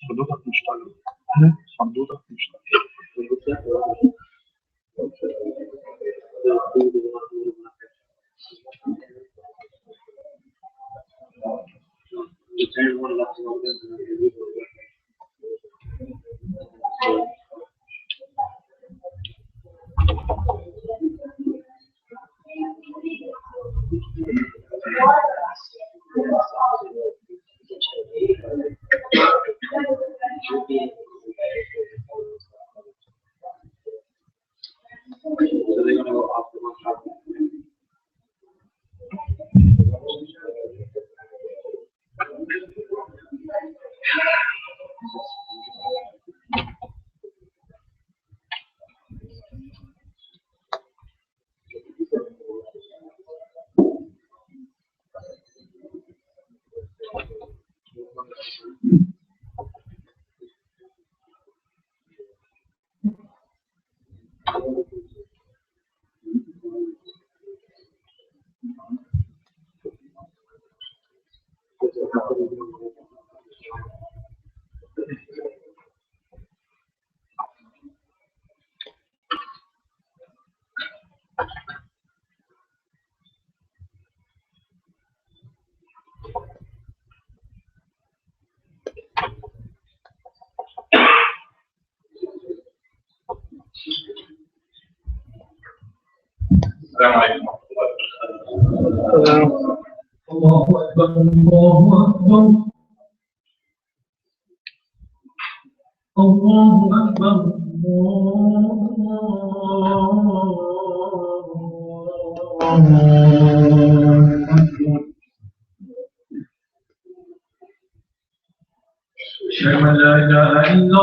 خطوطك مش طالعة. خطوطك مش طالعة. السلام عليكم الله أكبر الله أكبر الله أكبر أشهد أن لا إله إلا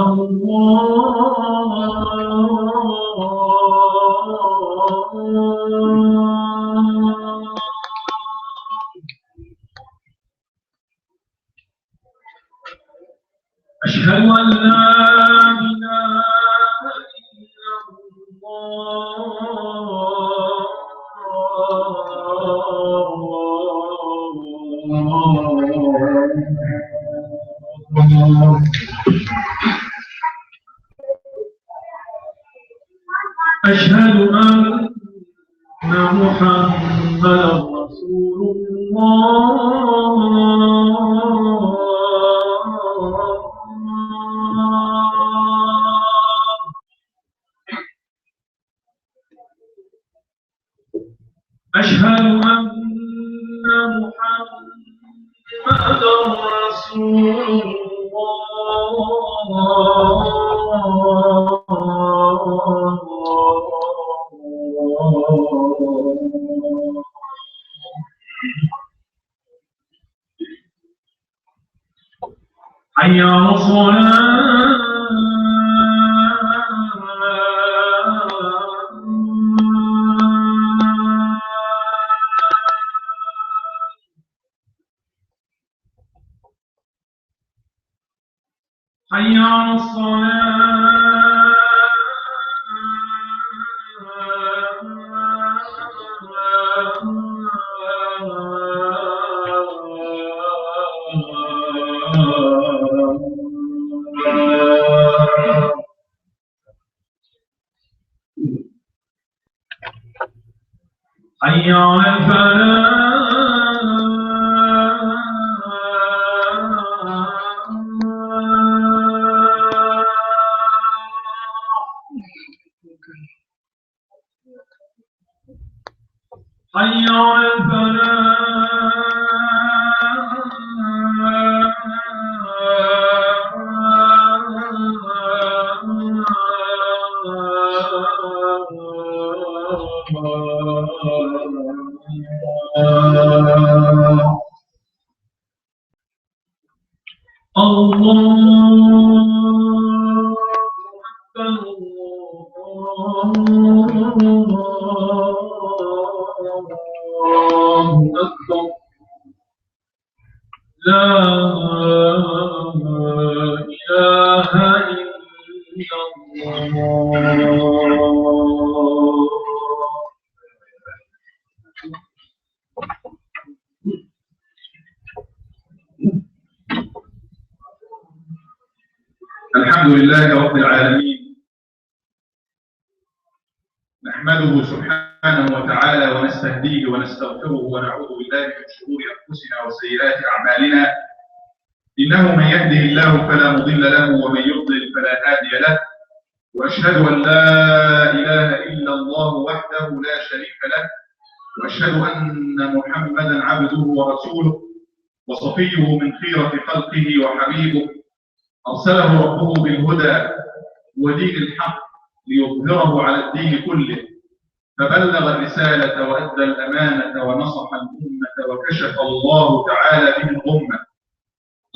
أشهد أن لا إله إلا الله أشهد أن محمدا رسول الله أشهد أن محمدا رسول الله حي على الصلاة حي على حي على حي على الله أكبر الله أكبر لا إله إلا الله. الحمد لله رب العالمين، نحمده سبحانه وتعالى ونستهديه ونستغفره ونعوذ بالله من شرور أنفسنا وسيئات أعمالنا، إنه من يهده الله فلا مضل له ومن يضلل فلا هادي له، وأشهد أن لا إله إلا الله وحده لا شريك له، وأشهد أن محمدا عبده ورسوله وصفيه من خيرة خلقه وحبيبه، أرسله ربه بالهدى ودين الحق ليظهره على الدين كله، فبلغ الرسالة وأدى الأمانة ونصح الأمة وكشف الله تعالى به الغمة.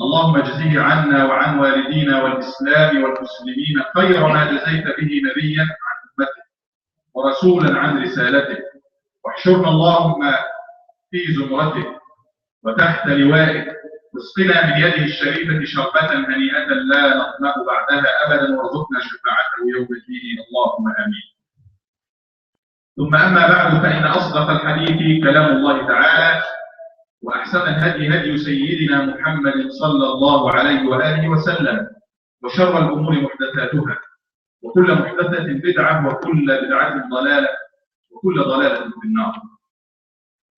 اللهم اجزه عنا وعن والدينا والإسلام والمسلمين خير ما جزيت به نبيا عن أمته ورسولا عن رسالته، واحشرنا اللهم في زمرته وتحت لوائه، واسقنا من يده الشريفة شربة هنيئة لا نظمأ بعدها أبدا، وارزقنا شفاعته يوم الدين، اللهم آمين. ثم أما بعد، فإن أصدق الحديث كلام الله تعالى، وأحسن الهدي هدي سيدنا محمد صلى الله عليه وآله وسلم، وشر الأمور محدثاتها، وكل محدثة بدعة، وكل بدعة ضلالة، وكل ضلالة في النار.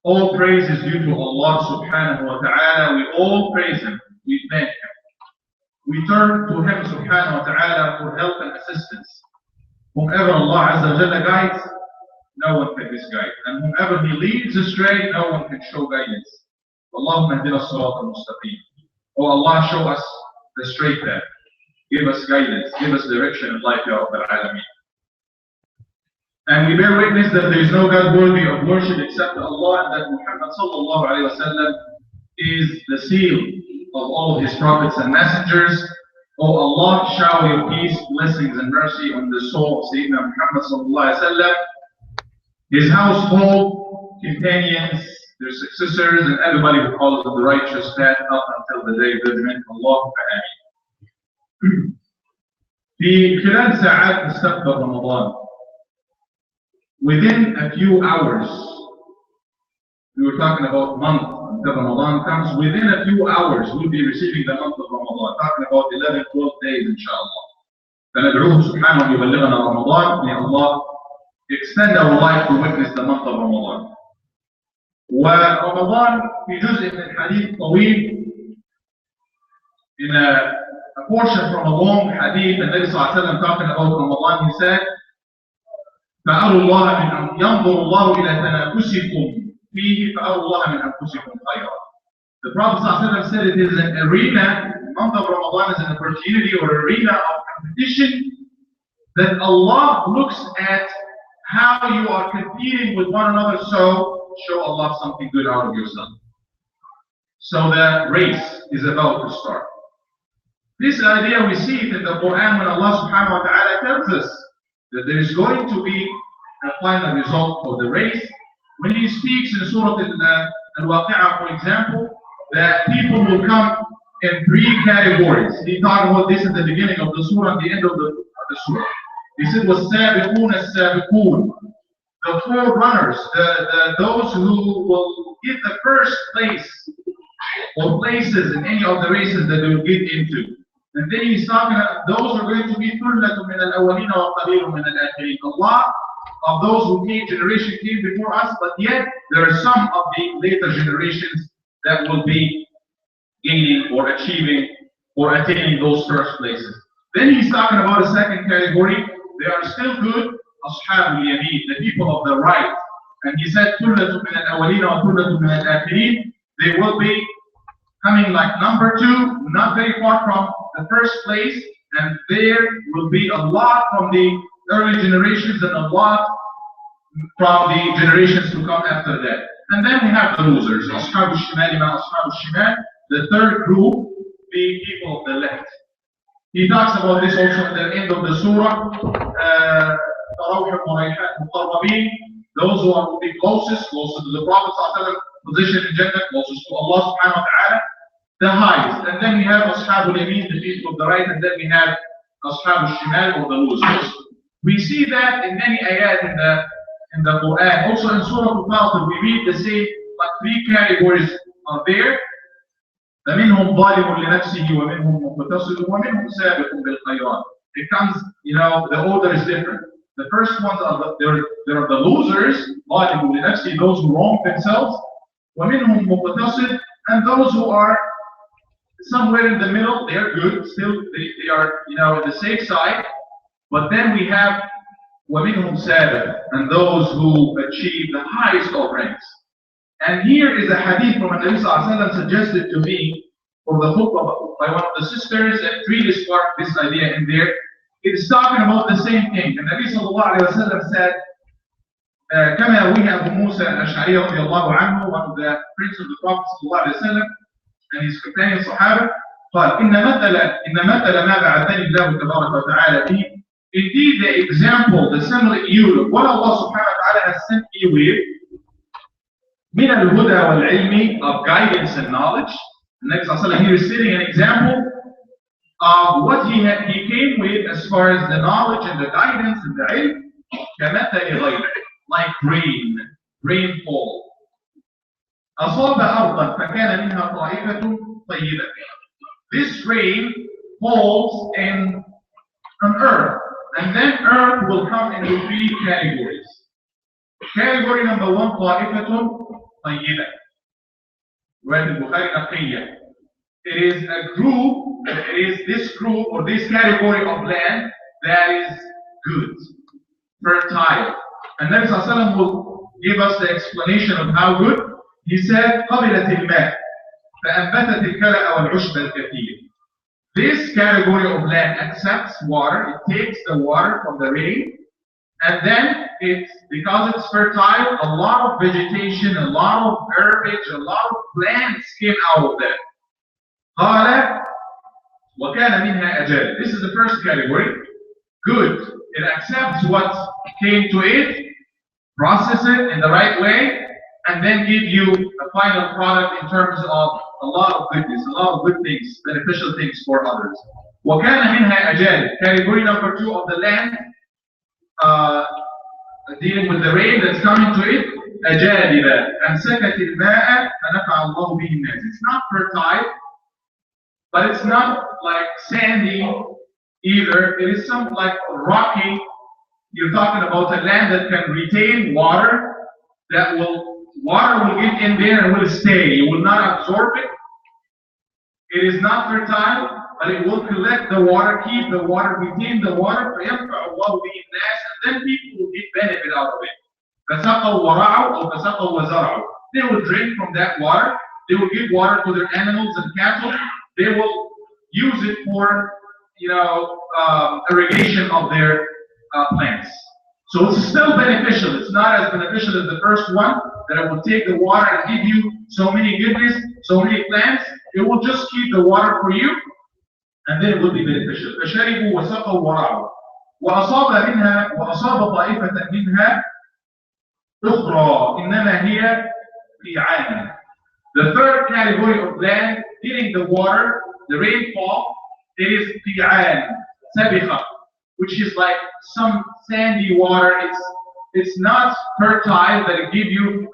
All praise is due to Allah subhanahu wa ta'ala. We all praise Him. We thank Him. We turn to Him subhanahu wa ta'ala for help and assistance. Whomever Allah Azza wa Jalla guides, no one can misguide. And whomever He leads astray, no one can show guidance. Allahumma hdina as-sirat al-mustaqim. Oh Allah, show us the straight path. Give us guidance. Give us direction in life, Ya Rabbal Alameen. And we bear witness that there is no God worthy of worship except Allah, and that Muhammad sallallahu alayhi wa sallam is the seal of all of His prophets and messengers. Oh Allah, shower your peace, blessings, and mercy on the soul of Sayyidina Muhammad sallallahu alayhi wa sallam, his household, companions, their successors, and everybody who follows the righteous path up until the day of judgment. Allahumma ameen. في خلال ساعات نستقبل رمضان. Within a few hours, we were talking about month until Ramadan comes. Within a few hours, we'll be receiving the month of Ramadan. Talking about 11, 12 days, inshallah. فندعوه سبحانه أن يبلغنا رمضان. May Allah extend our life to witness the month of Ramadan. ورمضان في جزء من الحديث طويل. In a portion from a long hadith, and Nabi sallallahu alayhi wa sallam talking about Ramadan, he said, فأروا الله من أن ينظر الله إلى تنافسكم فيه فأروا الله من أنفسكم خيرا. The Prophet ﷺ said it is an arena, the month of Ramadan is an opportunity or arena of competition that Allah looks at how you are competing with one another, so show Allah something good out of yourself. So the race is about to start. This idea we see it in the Quran when Allah subhanahu wa ta'ala tells us that there is going to be a final result for the race. When He speaks in Surah Al-Waqi'ah, for example, that people will come in three categories. He talked about this at the beginning of the surah and the end of the surah. He said, وَالسَّابِقُونَ السَّابِقُونَ, the forerunners, those who will get the first place or places in any of the races that they will get into. And then He's talking about those are going to be ثُلَّةٌ مِنَ الْأَوَّلِينَ وَقَلِيلٌ مِنَ الْآخِرِينَ. Allah, of those who generation came before us, but yet there are some of the later generations that will be gaining or achieving or attaining those first places. Then He's talking about a second category. They are still good, أصحاب اليمين, the people of the right. And He said, ثُلَّةٌ مِنَ الْأَوَّلِينَ وَثُلَّةٌ مِنَ الْآخِرِينَ. They will be coming like number two, not very far from the first place, and there will be a lot from the early generations and a lot from the generations to come after that. And then we have the losers, أصحاب الشمال مع أصحاب الشمال, the third group, the people of the left. He talks about this also at the end of the surah. Those who are the closest to the Prophet position in Jannah, closest to Allah subhanahu wa ta'ala, the highest. And then we have Ashab al-Yamin, the people of the right, and then we have Ashab al-Shimal, or the losers. We see that in many ayat in the Quran. Also in Surah Al-Fatir, we read the same, like 3 categories are there. فَمِنْهُمْ ظَالِمٌ لِنَفْسِهِ وَمِنْهُمْ مُقْتَصِدٌ وَمِنْهُمْ سَابِقٌ بِالْخَيْرَاتِ. It comes, the order is different. The first ones are there are the losers, ظَالِمٌ لِنَفْسِهِ, those who wrong themselves. وَمِنْهُمْ مُقْتَصِدٌ, and those who are somewhere in the middle. They are good, still they are in the safe side. But then we have وَمِنْهُمْ سَابِقٌ, and those who achieve the highest of ranks. And here is a hadith from Nabi Sallallahu Alaihi Wasallam suggested to me for the Khuttba by one of the sisters, and really sparked this idea in there. It is talking about the same thing. And Nabi Sallallahu Alaihi Wasallam said, كما روي أبو موسى الأشعري رضي الله عنه, one of the prince of the Prophet Sallallahu Alaihi Wasallam and his companion Sahaba, قال إن مثل ما بعثني الله تبارك وتعالى به. Indeed, the example, the similar you, what Allah Subhanahu wa Taala has sent you with, من الهدى والعلم, of guidance and knowledge. The Nabi Sallallahu Alaihi Wasallam here is setting an example of what he came with as far as the knowledge and the guidance and the ilm. كمثل غيث, like rainfall. أصاب أرضا فكان منها طائفة طيبة. This rain falls on earth, and then earth will come into 3 categories. Category number 1, طائفة طيبة. رواية البخاري نقية. It is a group, it is this group or this category of land that is good, fertile. And Nabi Sallallahu Alaihi Wasallam will give us the explanation of how good. He said, قبلت الماء فأنبتت الكلأ والعشب الكثير. This category of land accepts water. It takes the water from the rain, and then because it's fertile, a lot of vegetation, a lot of herbage, a lot of plants came out of that. قال وكان منها أجل. This is the first category. Good. It accepts what came to it, process it in the right way, and then give you a final product in terms of a lot of goodness, a lot of good things, beneficial things for others. وكان منها أجل. Category number 2 of the land, dealing with the rain that's coming to it, أجادب أمسكت الماء فنفع الله به الناس. It's not fertile, but it's not like sandy either. It is some like rocky. You're talking about a land that can retain water, water will get in there and will stay. It will not absorb it. It is not fertile, but it will collect the water, keep the water, retain the water, فينفع الله به الناس, and then people will get benefit out of it. فسقوا ورعوا أو فسقوا وزرعوا. They will drink from that water. They will give water to their animals and cattle. They will use it for, irrigation of their plants. So it's still beneficial. It's not as beneficial as the first one, that it will take the water and give you so many goodness, so many plants. It will just keep the water for you, and then it will be beneficial. فشربوا وسقوا ورعوا. وأصاب طائفة منها أخرى إنما هي قيعان. The third category of land getting the water, the rainfall, it is قيعان, سبخة, which is like some sandy water. It's not fertile, that it give you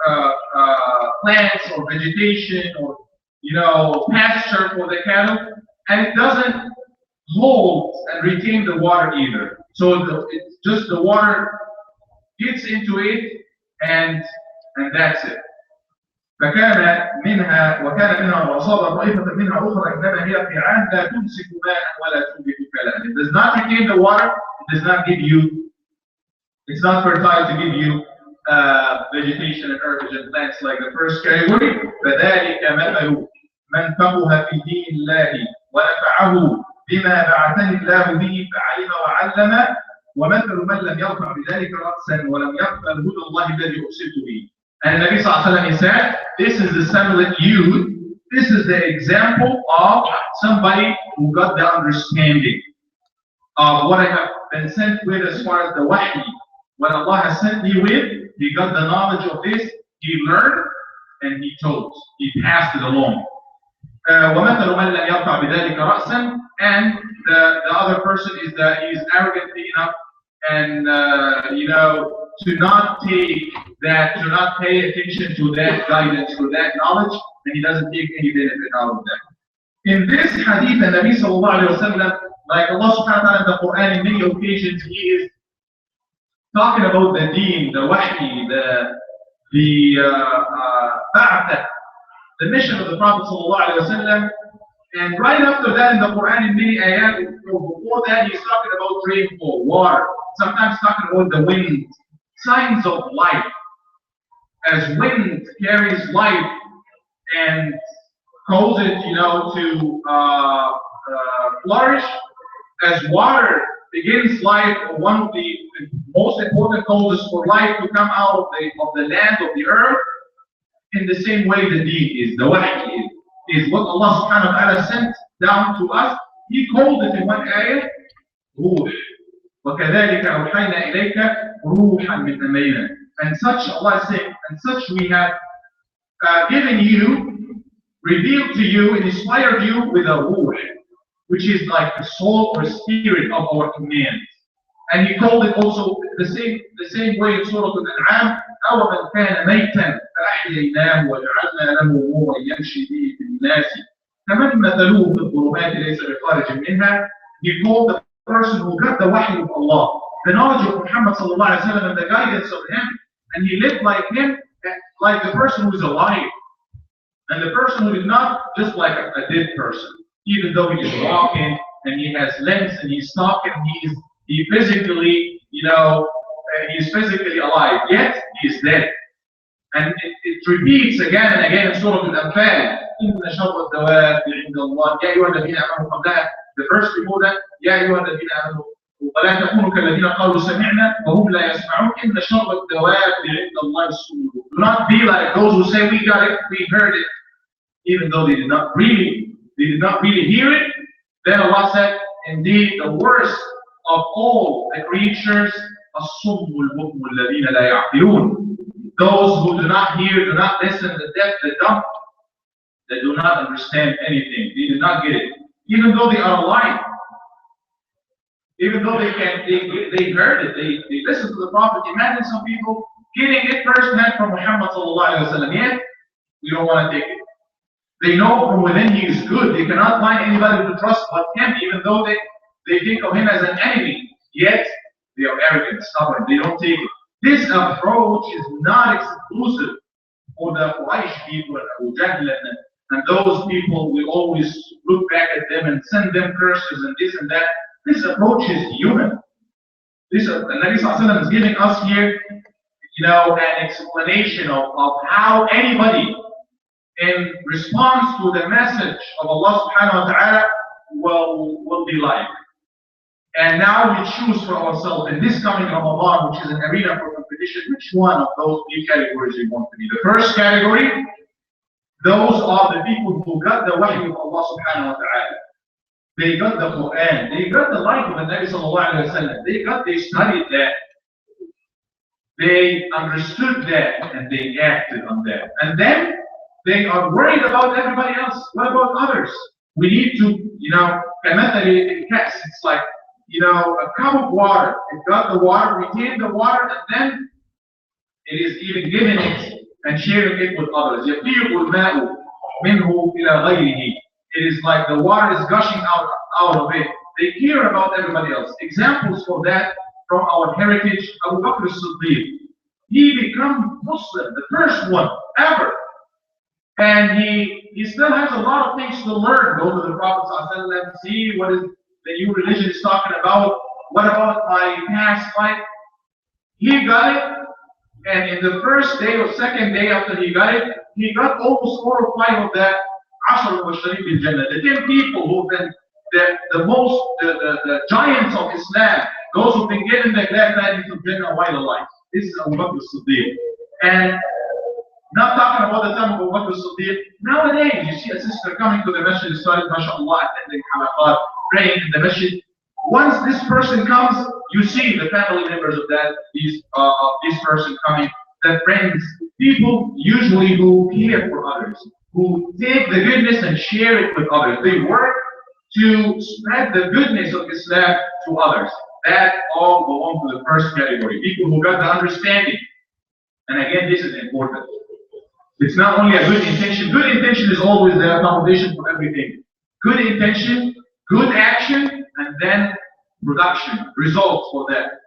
plants or vegetation or pasture for the cattle, and it doesn't hold and retain the water either. So it's just the water gets into it, and that's it. فكان منها وأصاب طائفة منها أخرى إنما هي قيعان لا تمسك ماء ولا تنبت كلأ. It does not retain the water. It does not give you. It's not fertile to give you vegetation and herbage and plants like the first category. فذلك مثل من فقه في دين الله ونفعه بما بعثني الله به فعلم وعلم ومثل من لم يرفع بذلك رأسا ولم يقبل هدى الله الذي أرسلت به. And Nabi Sallallahu Alaihi Wasallam said, this is the semblance you, this is is the example of somebody who got the understanding of what I have been sent with as far as the wahi. What Allah has sent me with, he got the knowledge of this, he learned, and he told. He passed it along. وَمَثَلُ مَنْ لَمْ يَرْفَعْ بِذَلِكَ رَأْسًا, and the other person is that he is arrogantly enough and to not take that, to not pay attention to that guidance, to that knowledge, and he doesn't take any benefit out of that. In this hadith, the Nabi sallallahu alayhi wa sallam, like Allah subhanahu wa ta'ala in the Quran, in many occasions, he is talking about the deen, the wahi, the ba'ath, the mission of the Prophet sallallahu alayhi wa sallam. And right after that in the Quran, in many ayat, before that, he's talking about rainfall, water, sometimes talking about the wind, signs of life. As wind carries life and causes it, to flourish, as water begins life, one of the most important causes for life to come out of the land, of the earth, in the same way the deen is, the wahi is what Allah subhanahu wa ta'ala sent down to us. He called it in one ayah, ruh. وَكَذَلِكَ أَوْحَيْنَا إِلَيْكَ رُوحًا مِنْ أَمْرِنَا. And such, Allah is saying, and such we have given you, revealed to you, and inspired you with a ruh, which is like the soul or spirit of our commands. And he called it also the same way in Surah Al-An'am, أَوَمَنْ كَانَ مَيْتًا فَأَحْيَيْنَاهُ وَجَعَلْنَا لَهُ نُورًا يَمْشِي بِهِ فِي النَّاسِ كَمَنْ مَثَلُهُ فِي الظُّلُمَاتِ لَيْسَ بِخَارِجٍ مِنْهَا. He called the person who got the wahi of Allah, the knowledge of Muhammad sallallahu alaihi wasallam and the guidance of him, and he lived like him, like the person who is alive, and the person who is not just like a dead person, even though he is walking and he has limbs and he's talking, he physically, he's physically alive, yet he is dead. And it repeats again and again in Surah Al-Anfal, إِنَّ شَرَّ الدَّوَابِّ عِندَ اللَّهِ يَا أَيُّهَا الَّذِينَ آمَنُوا قبلها. The verse before that, يَا أَيُّهَا الَّذِينَ آمَنُوا وَلَا تَكُونُوا كَالَّذِينَ قَالُوا سَمِعْنَا وَهُمْ لَا يَسْمَعُونَ إِنَّ شَرَّ الدَّوَابِّ عِندَ اللَّهِ الصُّمُّ. Do not be like those who say we got it, we heard it, even though they did not really hear it. Then Allah said, indeed, the worst of all the creatures, الصُّمُّ الْبُكْمُ الَّذِينَ لَا يَعْقِلُونَ. Those who do not hear, do not listen, the deaf, the dumb, they do not understand anything. They do not get it. Even though they are alive, even though they heard it, they listened to the Prophet. Imagine some people getting it firsthand from Muhammad sallallahu alaihi wasallam. Yet we don't want to take it. They know from within he is good. They cannot find anybody to trust but him, even though they think of him as an enemy. Yet they are arrogant, stubborn. They don't take it. This approach is not exclusive for the Quraysh people and Abu Jahl and those people. We always look back at them and send them curses and this and that. This approach is human. The Nabi Sallallahu Alaihi Wasallam is giving us here, an explanation of how anybody in response to the message of Allah Subhanahu wa Taala will be like. And now we choose for ourselves in this coming Ramadan, which is an arena for competition, which one of those three categories we want to be. The first category, those are the people who got the wahi of Allah Subhanahu wa Ta'ala. They got the Quran, they got the life of the Nabi Sallallahu Alaihi Wasallam, they studied that, they understood that, and they acted on that. And then they are worried about everybody else. What about others? We need to, it's like, a cup of water. It got the water, retained the water, and then it is even giving it and sharing it with others. يَفِيضُ الْمَاءُ مِنْهُ إِلَى غَيْرِهِ. It is like the water is gushing out of it. They care about everybody else. Examples for that from our heritage, Abu Bakr as-Siddiq. He became Muslim, the first one ever. And he still has a lot of things to learn. Go to the Prophet ﷺ, see what is the new religion is talking about. What about my past life? He got it, and in the first day or second day after he got almost 4 or 5 of that Ashar al-Basharin bil Jannah. The 10 people who've been the giants of Islam, those who've been given the glad tidings of Jannah while alive. This is Abu Bakr as-Siddiq. And Not talking about the time of Abu Bakr as-Siddiq. Nowadays, you see a sister coming to the masjid, started, mashallah, attending halaqat, praying in the masjid. Once this person comes, you see the family members of this person coming, that brings people usually who care for others, who take the goodness and share it with others. They work to spread the goodness of Islam to others. That all belong to the first category. People who got the understanding. And again, this is important. It's not only a good intention. Good intention is always the foundation for everything. Good intention, good action, and then production, results for that.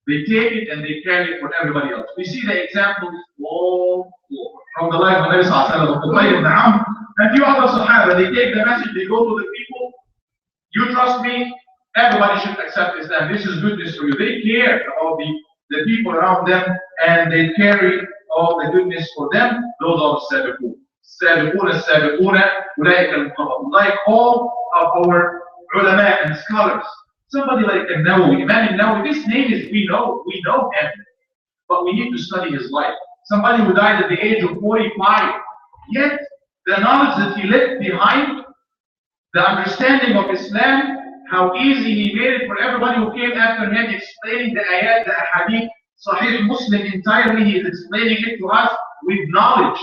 They take it and they carry it for everybody else. We see the examples all from the life of Nabi Sallallahu Alaihi Wasallam, Khuttba ibn Amr, and few other Sahaba. They take the message, they go to the people. You trust me, everybody should accept Islam. This is goodness for you. They care about the people around them, and they carry all the goodness for them. Those are the Sabiqun. Sabiqun as-Sabiqun, Ulaika al-Muqarrabun. Like all of our ulama and scholars. Somebody like Nawawi, Imam Nawawi, this name is, we know him, but we need to study his life. Somebody who died at the age of 45, yet the knowledge that he left behind, the understanding of Islam, how easy he made it for everybody who came after him, explaining the ayat, the hadith, Sahih Muslim entirely, he is explaining it to us with knowledge,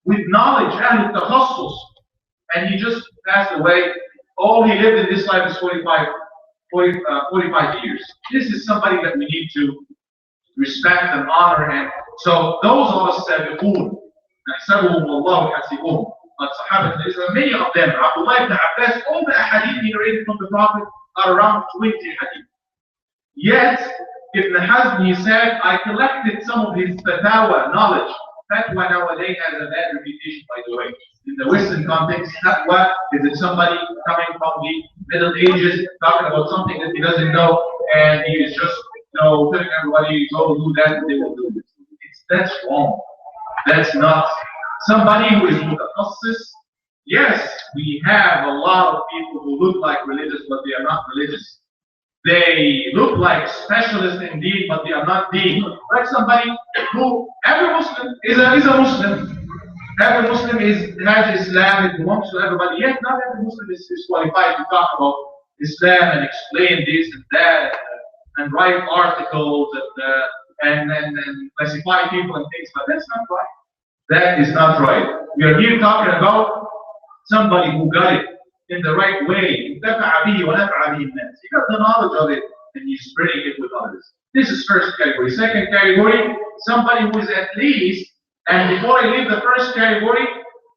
Ahlul Takhassus, and he just passed away. All he lived in this life is 45 years. This is somebody that we need to respect and honor him. So those are the Sabiqun. نحسبهم والله حسيبهم. But Sahaba, many of them, Abdullah ibn Abbas, all the hadith he narrated from the Prophet are around 20 hadith. Yet, Ibn Hazm, he said, I collected some of his fatwa knowledge. Fatwa nowadays has a bad reputation, by the way. In the Western context, fatwa is if somebody coming from the Middle Ages talking about something that he doesn't know, and he is just, telling everybody, go do that, and they will do it. That's wrong. That's not. Somebody who is mutakhassis, yes, we have a lot of people who look like religious, but they are not religious. They look like specialists in deen, but they are not deen. Like somebody who, every Muslim is a Muslim. Every Muslim has Islam, it belongs to everybody. Yet not every Muslim is qualified to talk about Islam and explain this and that and write articles and classify people and things, but that's not right. That is not right. We are here talking about somebody who got it in the right way. He got the knowledge of it and he's spreading it with others. This is first category. Second category, somebody who is at least, and before I leave the first category,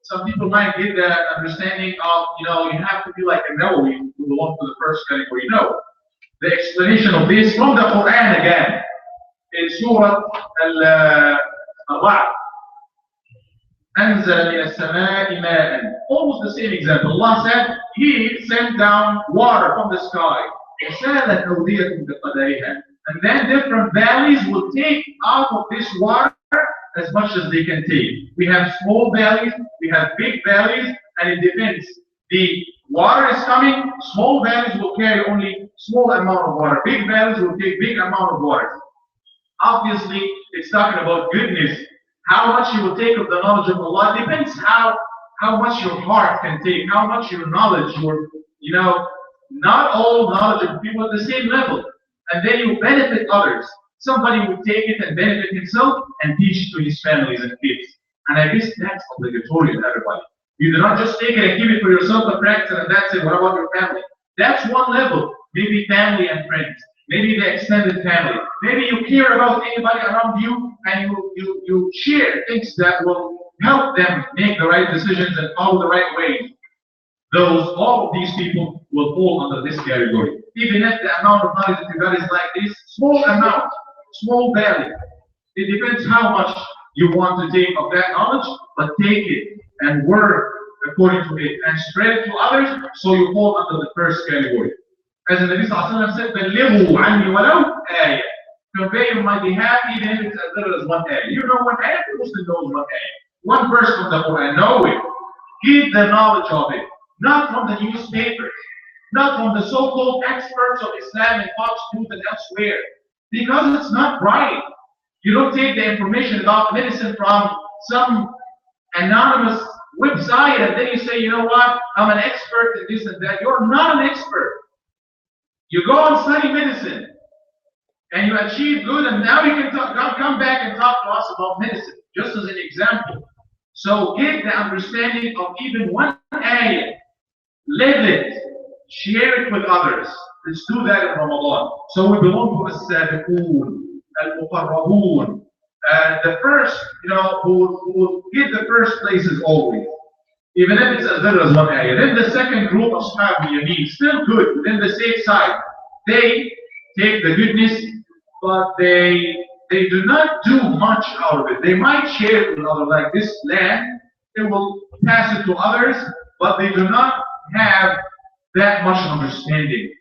some people might get the understanding of, you have to be like a Nawawi who belongs to the first category. No. The explanation of this from the Quran again, in Surah Al-Ra'd. أنزل من السماء ماء. Almost the same example. Allah said, He sent down water from the sky. وسالت أودية بقدرها. And then different valleys will take out of this water as much as they can take. We have small valleys, we have big valleys, and it depends. The water is coming, small valleys will carry only small amount of water. Big valleys will take big amount of water. Obviously, it's talking about goodness. How much you will take of the knowledge of Allah depends how much your heart can take, how much your knowledge, not all knowledge of people at the same level. And then you benefit others. Somebody would take it and benefit himself and teach it to his families and kids. And I guess that's obligatory to everybody. You do not just take it and keep it for yourself to practice and that's it. What about your family? That's one level. Maybe family and friends. Maybe the extended family. Maybe you care about anybody around you and you share things that will help them make the right decisions and follow the right ways. All of these people will fall under this category. Even if the amount of knowledge that you got is like this, small amount, small value. It depends how much you want to take of that knowledge, but take it and work according to it and spread it to others so you fall under the first category. As the Nabi Sallallahu Alaihi Wasallam said, بَلِّغُوا عَنِّي وَلَوْ آيَةً. Convey on my behalf even if it's as little as one ayah. You know one ayah, the Muslim knows one ayah. One verse from the Quran, know it. Give the knowledge of it. Not from the newspapers, not from the so-called experts of Islam and Fox News and elsewhere. Because it's not right. You don't take the information about medicine from some anonymous website and then you say, you know what, I'm an expert in this and that. You're not an expert. You go and study medicine and you achieve good, and now you can come back and talk to us about medicine, just as an example. So get the understanding of even one ayah, live it, share it with others. Let's do that in Ramadan. So we belong to as-sabiqoon, al-muqarrabun, the first, who will get the first places always. Even if it's as little as one ayah. Then the second group of Ashab al-Yameen, still good, within the safe side. They take the goodness, but they do not do much out of it. They might share it with others, like this land, they will pass it to others, but they do not have that much understanding.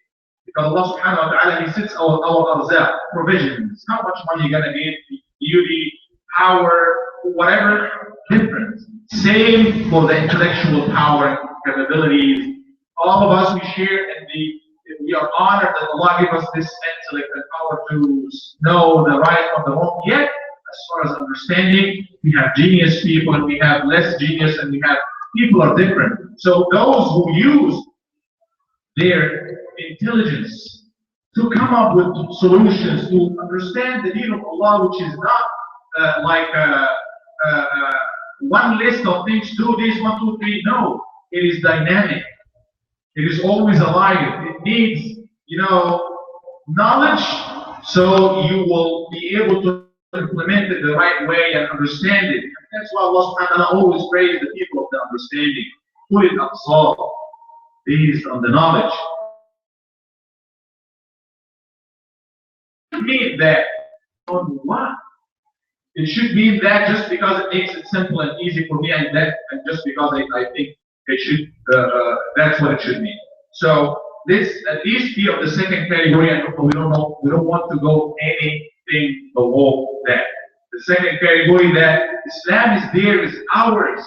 Because Allah subhanahu wa ta'ala, He sets our arzaq, provisions, how much money you're gonna need, beauty, power, whatever, different. Same for the intellectual power, capabilities. All of us, we share, and we are honored that Allah gave us this intellect and power to know the right from the wrong. Yet, as far as understanding, we have genius people and we have less genius, and we have people are different. So those who use their intelligence to come up with solutions, to understand the deen of Allah, which is not like one list of things, do this, 1, 2, 3. No, it is dynamic. It is always alive. It needs, knowledge, so you will be able to implement it the right way and understand it. And that's why Allah subhanahu wa ta'ala always praise the people of the understanding. Put it absorb, based on the knowledge. It should mean that on what? It should mean that just because it makes it simple and easy for me, and just because I think it should, that's what it should mean. So this at least be of the second category, and we don't want to go anything below that. The second category, that Islam is there, is ours.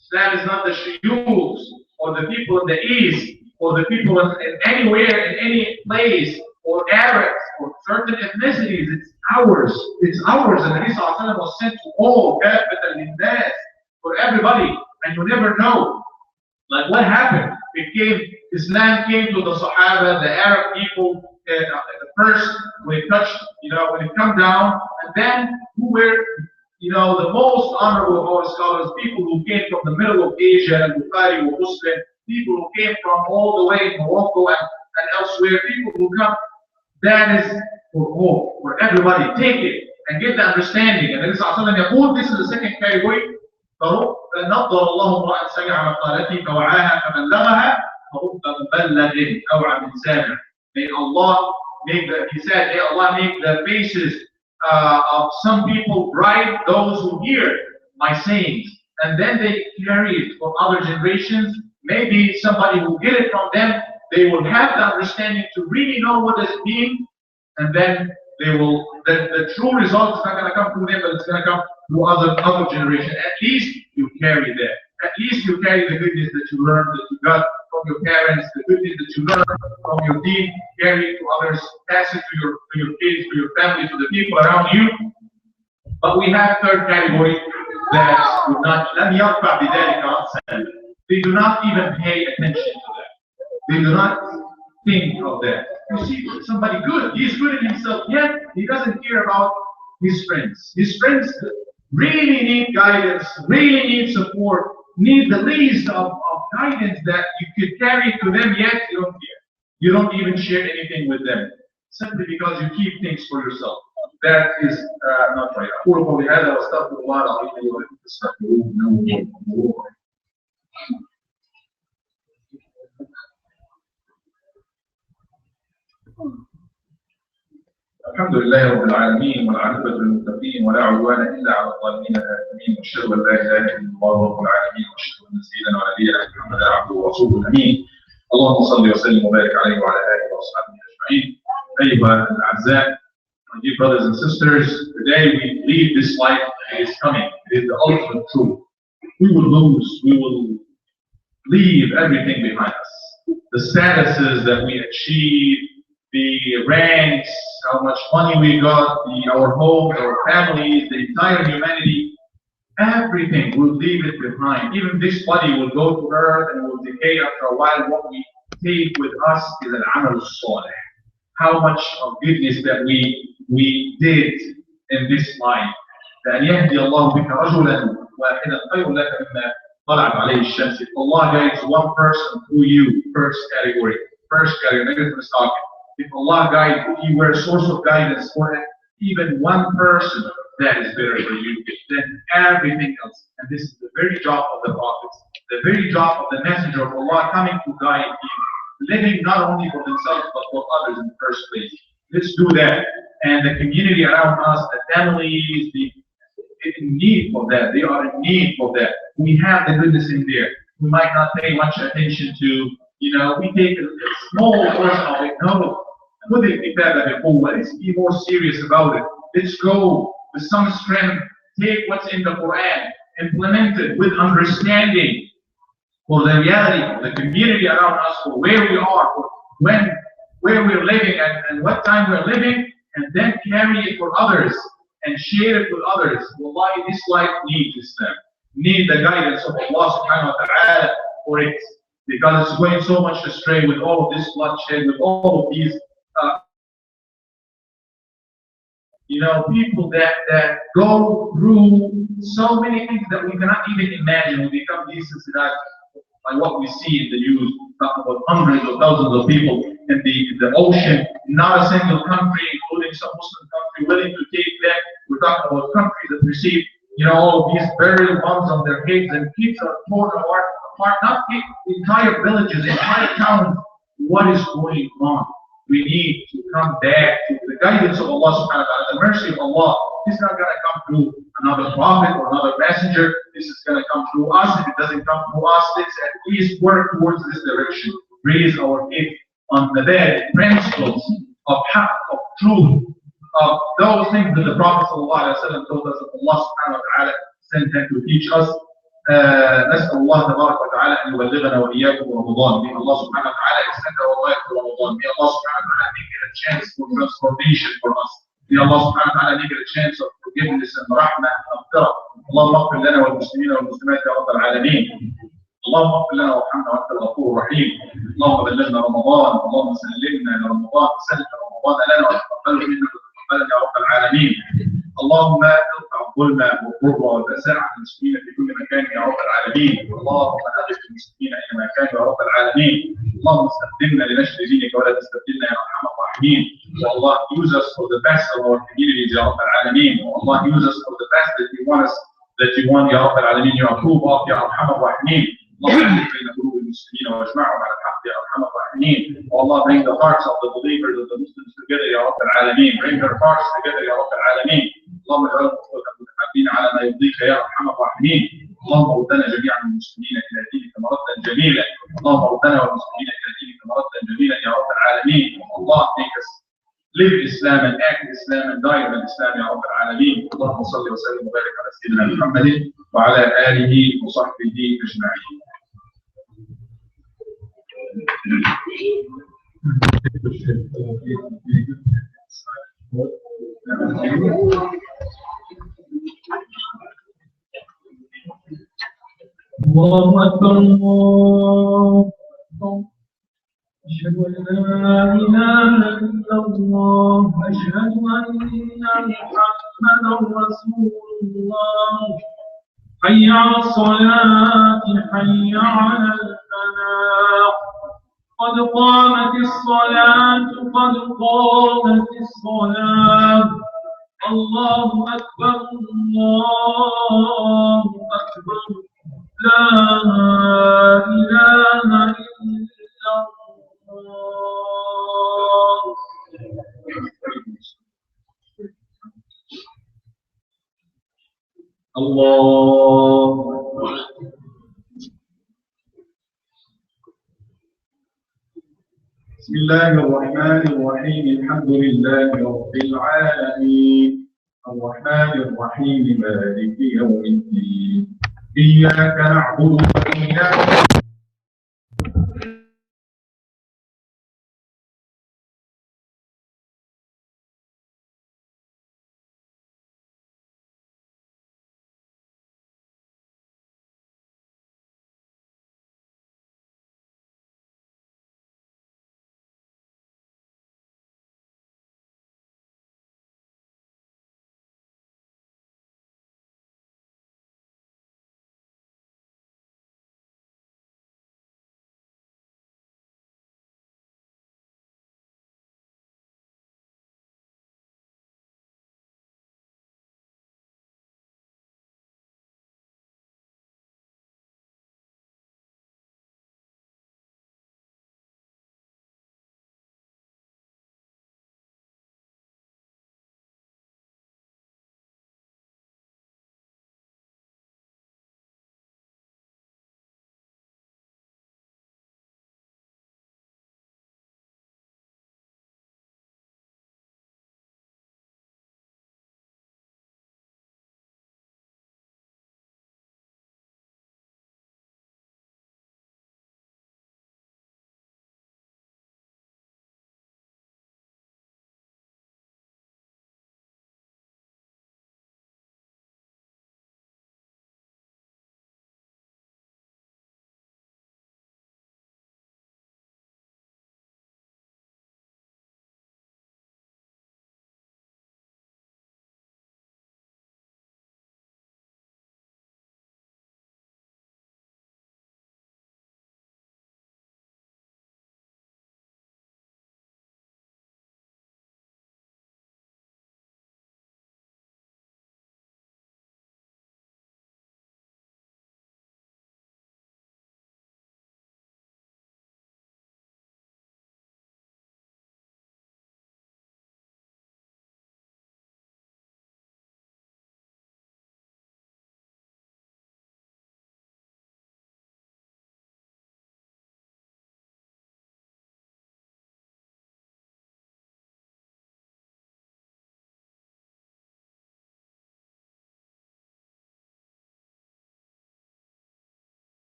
Islam is not the shuyukhs or the people in the East or the people in anywhere, in any place, or Arabs or certain ethnicities. It's ours. It's ours. And the Nabi Sallallahu Alaihi Wasallam was sent to all, capital in that, for everybody. And you never know. Like what happened? Islam came to the Sahaba, the Arab people, at first when it touched, when it come down, and then who were, the most honorable of our scholars, people who came from the middle of Asia, and Bukhari or Muslim, people who came from all the way in Morocco and elsewhere, people who come, that is for all, for everybody. Take it and get the understanding. And then this is the second category. نظر الله امرأ سمع مقالتي فوعاها فبلغها فرب مبلغ أوعى من سامع. May Allah make the faces of some people bright, those who hear my sayings, and then they carry it for other generations. Maybe somebody will get it from them. They will have the understanding to really know what does it mean, and then they will. The true result is not going to come from them, but it's going to come to other generation. At least you carry that. At least you carry the goodness that you learned, that you got from your parents, the goodness that you learned from your deen, carry it to others, pass it to your kids, to your family, to the people around you. But we have third category that do not. They do not even pay attention to that. They do not think of that. You see somebody good, he's good in himself, yet he doesn't care about his friends. His friends really need guidance, really need support, need the least of guidance that you could carry to them, yet you don't care. You don't even share anything with them, simply because you keep things for yourself. That is not right. أقول قولي هذا وأستغفر الله العظيم لي ولكم فاستغفروه إنه هو الغفور الرحيم. الحمد لله رب العالمين والعاقبة للمتقين ولا عدوان إلا على الظالمين الآثمين وأشهد أن لا إله إلا الله رب العالمين وأشهد أن سيدنا ونبينا محمدا عبده ورسوله الأمين. اللهم صل وسلم وبارك عليه وعلى آله وأصحابه أجمعين. أيها الأعزاء, my dear brothers and sisters, today we leave this life and it is coming. It is the ultimate truth. We will lose, we will leave everything behind us. The statuses that we achieve, the ranks, how much money we got, our homes, our families, the entire humanity, everything will leave it behind. Even this body will go to earth and will decay after a while. What we take with us is an amal salih. How much of goodness that we did in this life. فأن يهدي الله بك رجلا واحدا خير لك مما طلعت عليه الشمس. If Allah guides one person through you, first category, negative talking. If Allah guides, if you were a source of guidance for even one person, that is better for you than everything else. And this is the very job of the prophets, the very job of the messenger of Allah coming to guide you, living not only for themselves but for others in the first place. Let's do that. And the community around us, the families, in need for that. They are in need for that. We have the goodness in there. We might not pay much attention to, we take a small portion of it. No, let's be more serious about it. Let's go with some strength, take what's in the Quran, implement it with understanding for the reality of the community around us, for where we are, for where we're living and what time we're living, and then carry it for others and share it with others. Wallahi, this life needs Islam, need the guidance of Allah subhanahu wa ta'ala for it, because it's going so much astray with all of this bloodshed, with all of these people that go through so many things that we cannot even imagine. We become these that like what we see in the news, talking about hundreds of thousands of people in the ocean, not a single country, including some Muslim country, willing to take them. We're talking about countries that receive, all of these burial bombs on their heads, and kids are torn apart, not entire villages, entire towns. What is going on? We need to come back to the guidance of Allah subhanahu wa ta'ala, the mercy of Allah. This is not going to come through another prophet or another messenger. This is going to come through us. If it doesn't come through us, let's at least work towards this direction. Raise our faith on the bed principles of haqq, of truth, of those things that the Prophet ﷺ told us that Allah subhanahu wa ta'ala sent him to teach us. نسأل الله تبارك وتعالى أن يبلغنا وإياكم رمضان. May Allah subhanahu wa ta'ala extend our life to Ramadan. May Allah subhanahu wa ta'ala make it a chance for transformation for us. May Allah subhanahu wa ta'ala make it a chance of forgiveness and rahmah and maghfirah. اللهم اغفر لنا والمسلمين والمسلمات يا رب العالمين. اللهم اغفر لنا وارحمنا وانت الغفور الرحيم. اللهم بلغنا رمضان، اللهم سلمنا لرمضان، سلم رمضان لنا وتقبله منا وتقبلنا يا رب العالمين. اللهم ارفع الظلم والضر والبأساء عن المسلمين في كل مكان يا رب العالمين. اللهم اغث المسلمين اينما كانوا يا رب العالمين. اللهم استخدمنا لنشر دينك ولا تستبدلنا يا ارحم الراحمين. Allah, use us for the best of our communities يا رب العالمين. Allah, use us for the best that you want يا رب العالمين. You approve of يا ارحم الراحمين. اللهم اجعل بين قلوب المسلمين واجمعهم على الحق يا ارحم الراحمين. Allah, bring the hearts of the believers of the Muslims together يا رب العالمين. Bring their hearts together يا رب العالمين. اللهم اجعلهم متحابين على ما يرضيك يا ارحم الراحمين. اللهم ردنا جميعا المسلمين الى دينك مردا جميلا. اللهم ردنا والمسلمين الى دينك مردا جميلا يا رب العالمين. Allah, make us live Islam and act Islam and die in Islam يا رب العالمين. اللهم صل وسلم وبارك على سيدنا محمد وعلى آله وصحبه أجمعين. الله أكبر الله أشهد أن لا إله إلا الله أشهد أن محمدا رسول الله حي على الصلاة حي على الفلاح قد قامت الصلاة قد قامت الصلاة الله أكبر الله أكبر لا إله إلا الله. الله بسم الله الرحمن الرحيم. الحمد لله رب العالمين الرحمن الرحيم مالك يوم الدين إياك نعبد وإياك